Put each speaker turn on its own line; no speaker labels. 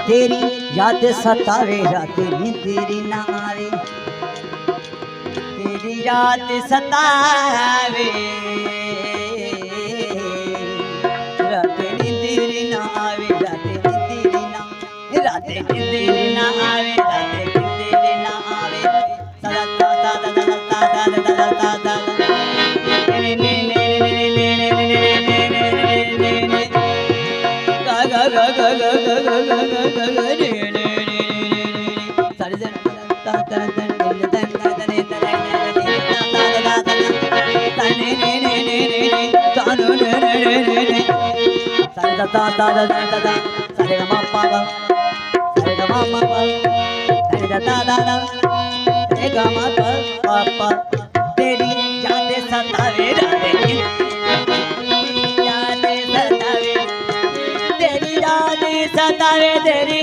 तेरी याद सतावे रात नींद तेरी ना आवे, तेरी याद सतावे रात नींद तेरी ना आवे, रात नींद तेरी ना, रात नींद तेरी ना आवे, रात नींद तेरी ना आवे। सदा सदा सदा सदा सदा सदा ने ने ने ने ने ने ने ने ने गा गा गा गा गा गा गा गा गा ने ने ने सारे जन ता ता ता ने ने ने ने ने ने तानो ने ने ने ने सारे ता ता ता ता सारे ग म प ग सारे ग म प सारे ता ता ता रे ग म प प तेरी याद सतावे रात नींद याद सतावे, तेरी याद सतावे तेरी